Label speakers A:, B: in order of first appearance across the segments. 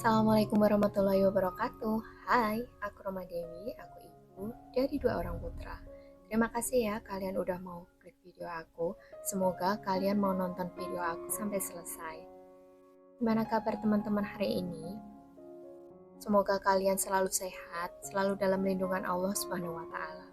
A: Assalamualaikum warahmatullahi wabarakatuh. Hai, aku Roma Dewi, aku ibu dari 2 orang putra. Terima kasih ya kalian udah mau klik video aku. Semoga kalian mau nonton video aku sampai selesai. Gimana kabar teman-teman hari ini? Semoga kalian selalu sehat, selalu dalam lindungan Allah Subhanahu wa taala.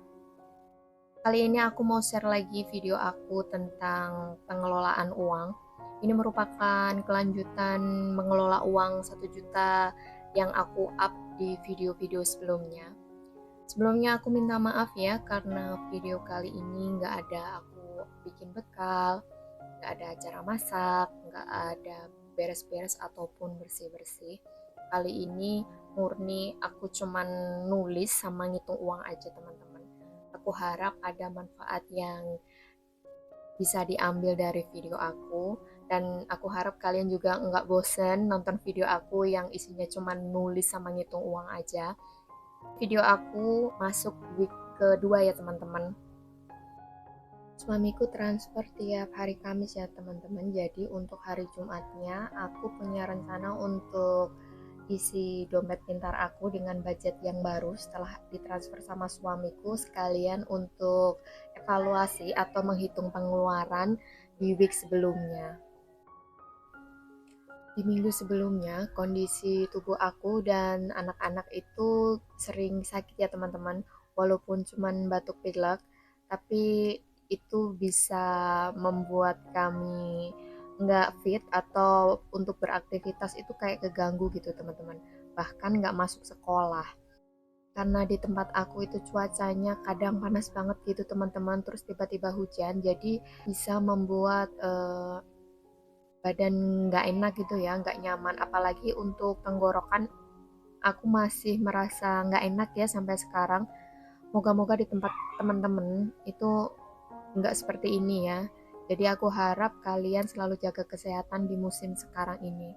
A: Kali ini aku mau share lagi video aku tentang pengelolaan uang. Ini merupakan kelanjutan mengelola uang 1 juta yang aku up di video-video sebelumnya. Sebelumnya aku minta maaf ya karena video kali ini nggak ada aku bikin bekal, nggak ada acara masak, nggak ada beres-beres ataupun bersih-bersih. Kali ini murni aku cuman nulis sama ngitung uang aja teman-teman. Aku harap ada manfaat yang bisa diambil dari video aku, dan aku harap kalian juga nggak bosen nonton video aku yang isinya cuma nulis sama ngitung uang aja. Video aku masuk week kedua ya teman-teman. Suamiku transfer tiap hari Kamis ya teman-teman. Jadi untuk hari Jumatnya aku punya rencana untuk isi dompet pintar aku dengan budget yang baru setelah ditransfer sama suamiku, sekalian untuk evaluasi atau menghitung pengeluaran di week sebelumnya. Di minggu sebelumnya, kondisi tubuh aku dan anak-anak itu sering sakit ya teman-teman. Walaupun cuman batuk pilek, tapi itu bisa membuat kami nggak fit atau untuk beraktivitas itu kayak keganggu gitu teman-teman. Bahkan nggak masuk sekolah. Karena di tempat aku itu cuacanya kadang panas banget gitu teman-teman, terus tiba-tiba hujan, jadi bisa membuat badan nggak enak gitu ya, nggak nyaman. Apalagi untuk tenggorokan, aku masih merasa nggak enak ya sampai sekarang. Moga-moga di tempat teman-teman itu nggak seperti ini ya. Jadi aku harap kalian selalu jaga kesehatan di musim sekarang ini.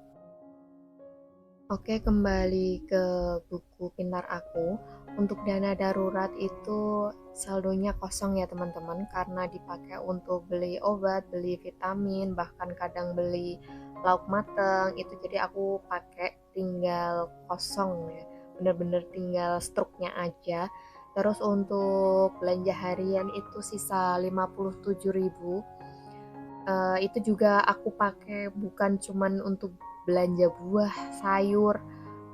A: Oke, kembali ke buku pintar aku. Untuk dana darurat itu saldonya kosong ya teman-teman, karena dipakai untuk beli obat, beli vitamin, bahkan kadang beli lauk mateng itu. Jadi aku pakai tinggal kosong ya, bener-bener tinggal struknya aja. Terus untuk belanja harian itu sisa 57.000. Itu juga aku pakai bukan cuman untuk belanja buah, sayur,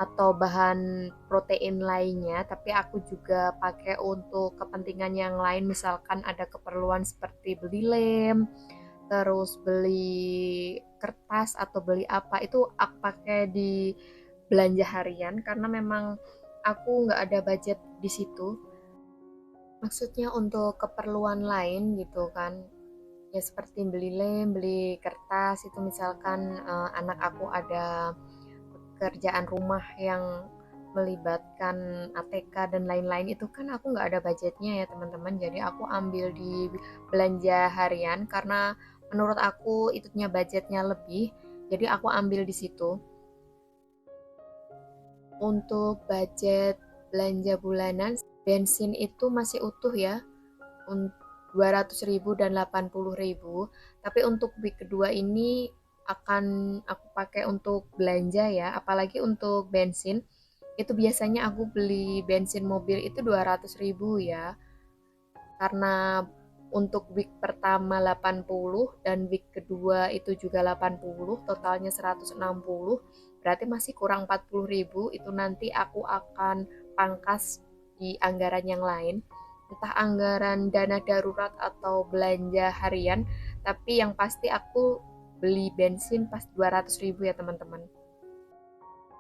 A: atau bahan protein lainnya, tapi aku juga pakai untuk kepentingan yang lain. Misalkan ada keperluan seperti beli lem, terus beli kertas atau beli apa, itu aku pakai di belanja harian karena memang aku nggak ada budget di situ. Maksudnya untuk keperluan lain gitu kan, ya seperti beli lem, beli kertas itu. Misalkan anak aku ada pekerjaan rumah yang melibatkan ATK dan lain-lain, itu kan aku nggak ada budgetnya ya teman-teman. Jadi aku ambil di belanja harian karena menurut aku itunya budgetnya lebih, jadi aku ambil di situ. Untuk budget belanja bulanan, bensin itu masih utuh ya, 200.000 dan 80.000. Tapi untuk week kedua ini akan aku pakai untuk belanja ya, apalagi untuk bensin. Itu biasanya aku beli bensin mobil itu 200.000 ya. Karena untuk week pertama 80 dan week kedua itu juga 80, totalnya 160. Berarti masih kurang 40.000. Itu nanti aku akan pangkas di anggaran yang lain, entah anggaran dana darurat atau belanja harian. Tapi yang pasti aku beli bensin pas 200.000 ya teman-teman.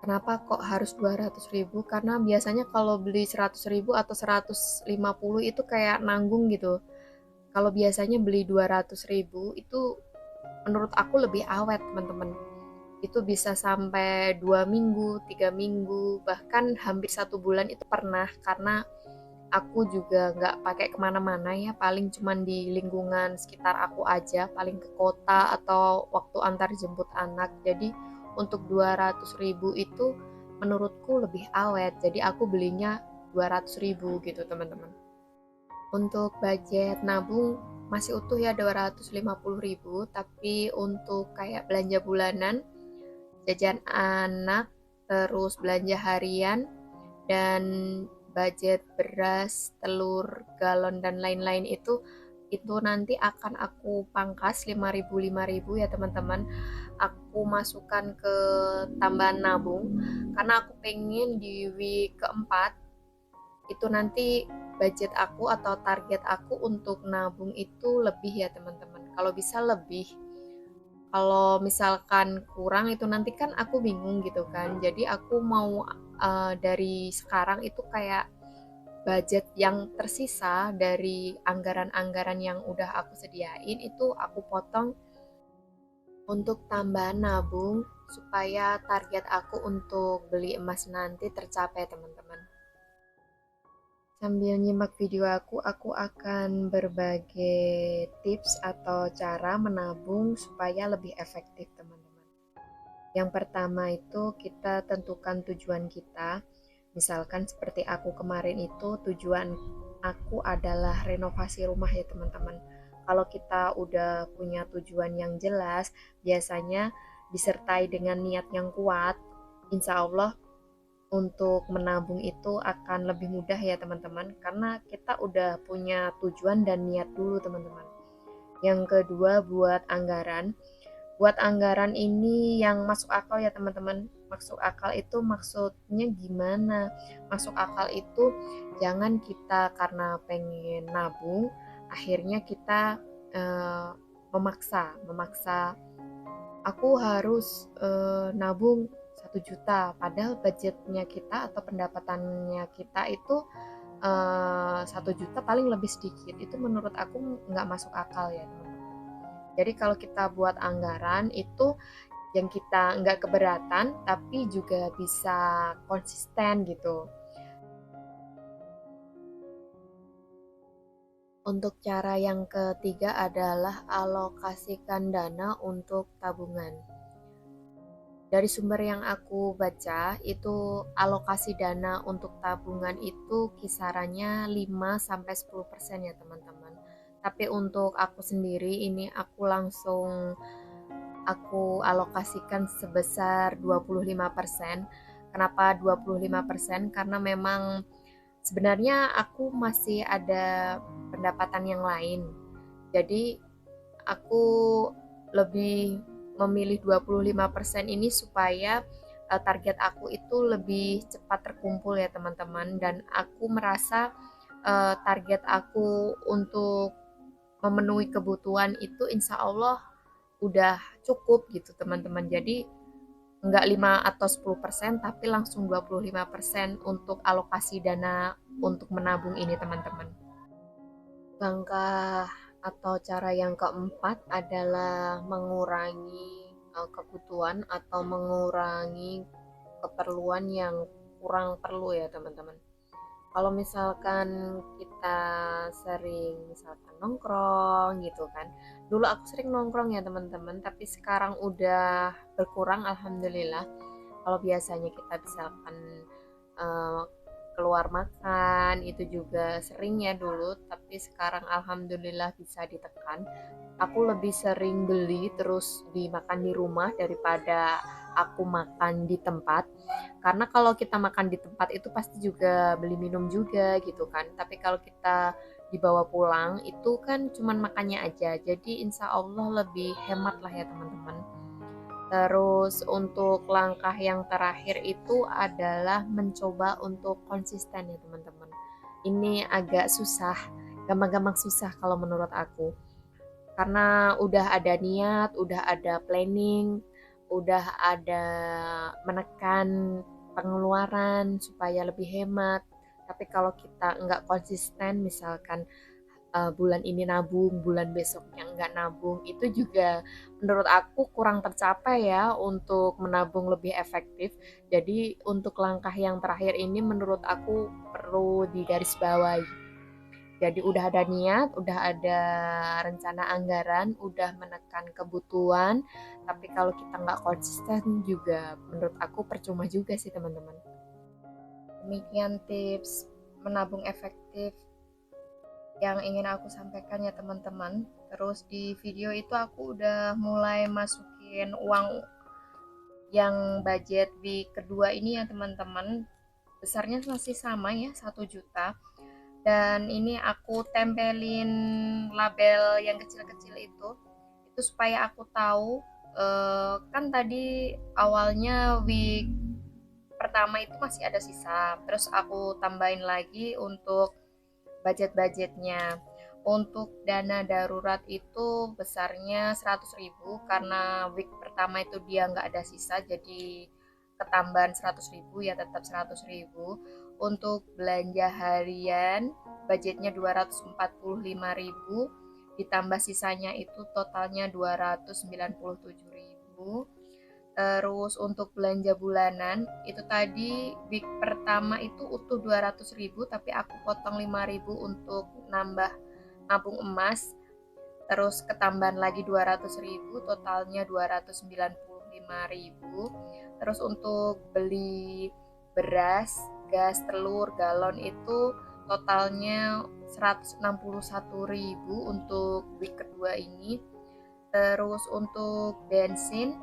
A: Kenapa kok harus 200.000? Karena biasanya kalau beli 100.000 atau 150 itu kayak nanggung gitu. Kalau biasanya beli 200.000 itu menurut aku lebih awet teman-teman. Itu bisa sampai 2 minggu, 3 minggu, bahkan hampir 1 bulan itu pernah. Karena aku juga nggak pakai kemana-mana ya, paling cuman di lingkungan sekitar aku aja, paling ke kota atau waktu antar jemput anak. Jadi untuk 200.000 itu menurutku lebih awet, jadi aku belinya 200.000 gitu teman-teman. Untuk budget nabung masih utuh ya 250.000, tapi untuk kayak belanja bulanan, jajan anak, terus belanja harian, dan budget beras, telur, galon, dan lain-lain itu nanti akan aku pangkas 5.000 ya teman-teman. Aku masukkan ke tambahan nabung karena aku pengen di week keempat itu nanti budget aku atau target aku untuk nabung itu lebih ya teman-teman. Kalau bisa lebih. Kalau misalkan kurang itu nanti kan aku bingung gitu kan. Jadi aku mau dari sekarang itu kayak budget yang tersisa dari anggaran-anggaran yang udah aku sediain itu aku potong untuk tambahan nabung supaya target aku untuk beli emas nanti tercapai teman-teman. Sambil nyimak video aku akan berbagi tips atau cara menabung supaya lebih efektif teman-teman. Yang pertama itu kita tentukan tujuan kita. Misalkan seperti aku kemarin itu tujuan aku adalah renovasi rumah ya teman-teman. Kalau kita udah punya tujuan yang jelas, biasanya disertai dengan niat yang kuat, insya Allah untuk menabung itu akan lebih mudah ya teman-teman. Karena kita udah punya tujuan dan niat dulu teman-teman. Yang kedua buat anggaran. Buat anggaran ini yang masuk akal ya teman-teman. Masuk akal itu maksudnya gimana? Masuk akal itu jangan kita karena pengen nabung, akhirnya kita memaksa aku harus nabung 1 juta, padahal budgetnya kita atau pendapatannya kita itu 1 juta paling lebih sedikit. Itu menurut aku nggak masuk akal ya teman-teman. Jadi kalau kita buat anggaran itu yang kita nggak keberatan tapi juga bisa konsisten gitu. Untuk cara yang ketiga adalah alokasikan dana untuk tabungan. Dari sumber yang aku baca itu alokasi dana untuk tabungan itu kisarannya 5-10% ya teman-teman. Tapi untuk aku sendiri ini aku alokasikan sebesar 25%. Kenapa 25%? Karena memang sebenarnya aku masih ada pendapatan yang lain. Jadi aku lebih memilih 25% ini supaya target aku itu lebih cepat terkumpul ya teman-teman, dan aku merasa target aku untuk memenuhi kebutuhan itu insya Allah udah cukup gitu teman-teman. Jadi enggak 5 atau 10% tapi langsung 25% untuk alokasi dana untuk menabung ini teman-teman. Langkah atau cara yang keempat adalah mengurangi kebutuhan atau mengurangi keperluan yang kurang perlu ya teman-teman. Kalau misalkan kita sering misalkan nongkrong gitu kan. Dulu aku sering nongkrong ya teman-teman, tapi sekarang udah berkurang alhamdulillah. Kalau biasanya kita misalkan eh, keluar makan itu juga sering ya dulu, tapi sekarang alhamdulillah bisa ditekan. Aku lebih sering beli terus dimakan di rumah daripada aku makan di tempat. Karena kalau kita makan di tempat itu pasti juga beli minum juga gitu kan. Tapi kalau kita dibawa pulang itu kan cuman makannya aja. Jadi insya Allah lebih hemat lah ya teman-teman. Terus untuk langkah yang terakhir itu adalah mencoba untuk konsisten ya teman-teman. Ini agak susah, gampang-gampang susah kalau menurut aku. Karena udah ada niat, udah ada planning, udah ada menekan pengeluaran supaya lebih hemat. Tapi kalau kita nggak konsisten, misalkan bulan ini nabung, bulan besoknya nggak nabung, itu juga menurut aku kurang tercapai ya untuk menabung lebih efektif. Jadi untuk langkah yang terakhir ini menurut aku perlu digarisbawahi. Jadi udah ada niat, udah ada rencana anggaran, udah menekan kebutuhan, tapi kalau kita nggak konsisten juga menurut aku percuma juga sih teman-teman. Demikian tips menabung efektif yang ingin aku sampaikan ya teman-teman. Terus di video itu aku udah mulai masukin uang Yang budget week kedua ini ya teman-teman, besarnya masih sama ya, 1 juta. Dan ini aku tempelin label yang kecil-kecil itu supaya aku tahu, kan tadi awalnya week pertama itu masih ada sisa, terus aku tambahin lagi untuk budget-budgetnya. Untuk dana darurat itu besarnya 100.000 karena week pertama itu dia nggak ada sisa, jadi ketambahan 100.000 ya, tetap 100.000. Untuk belanja harian budgetnya 245.000, ditambah sisanya itu totalnya 297.000. Terus untuk belanja bulanan itu tadi week pertama itu utuh 200.000, tapi aku potong 5.000 untuk nambah nabung emas. Terus ketambahan lagi 200.000, totalnya 295.000. Terus untuk beli beras, gas, telur, galon itu totalnya 161.000 untuk week kedua ini. Terus untuk bensin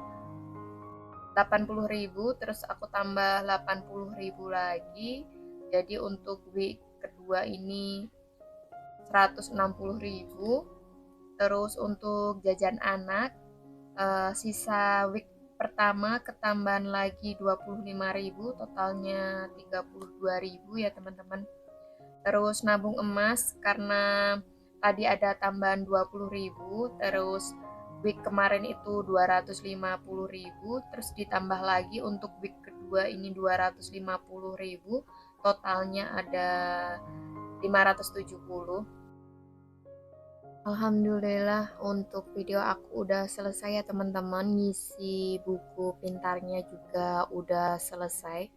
A: 80.000, terus aku tambah 80.000 lagi, jadi untuk week kedua ini 160.000. Terus untuk jajan anak, sisa week pertama ketambahan lagi 25.000, totalnya 32.000 ya teman-teman. Terus nabung emas karena tadi ada tambahan 20.000, terus week kemarin itu 250.000, terus ditambah lagi untuk week kedua ini 250.000, totalnya ada 570. Alhamdulillah untuk video aku udah selesai ya teman-teman, ngisi buku pintarnya juga udah selesai.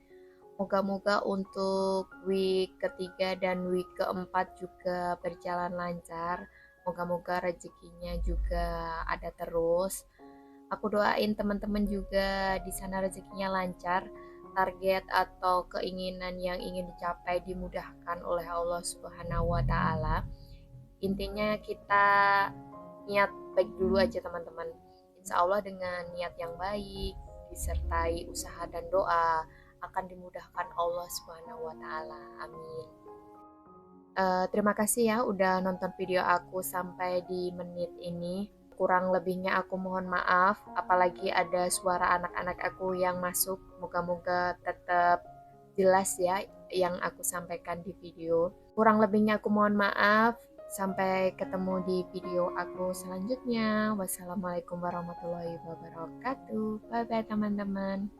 A: Moga-moga untuk week ketiga dan week keempat juga berjalan lancar. Moga-moga rezekinya juga ada terus. Aku doain teman-teman juga di sana rezekinya lancar. Target atau keinginan yang ingin dicapai dimudahkan oleh Allah Subhanahu wa Ta'ala. Intinya kita niat baik dulu aja teman-teman. Insya Allah dengan niat yang baik disertai usaha dan doa akan dimudahkan Allah Subhanahu wa Ta'ala. Amin. Terima kasih ya udah nonton video aku sampai di menit ini. Kurang lebihnya aku mohon maaf, apalagi ada suara anak-anak aku yang masuk. Moga-moga tetap jelas ya yang aku sampaikan di video. Kurang lebihnya aku mohon maaf. Sampai ketemu di video aku selanjutnya. Wassalamualaikum warahmatullahi wabarakatuh. Bye bye teman-teman.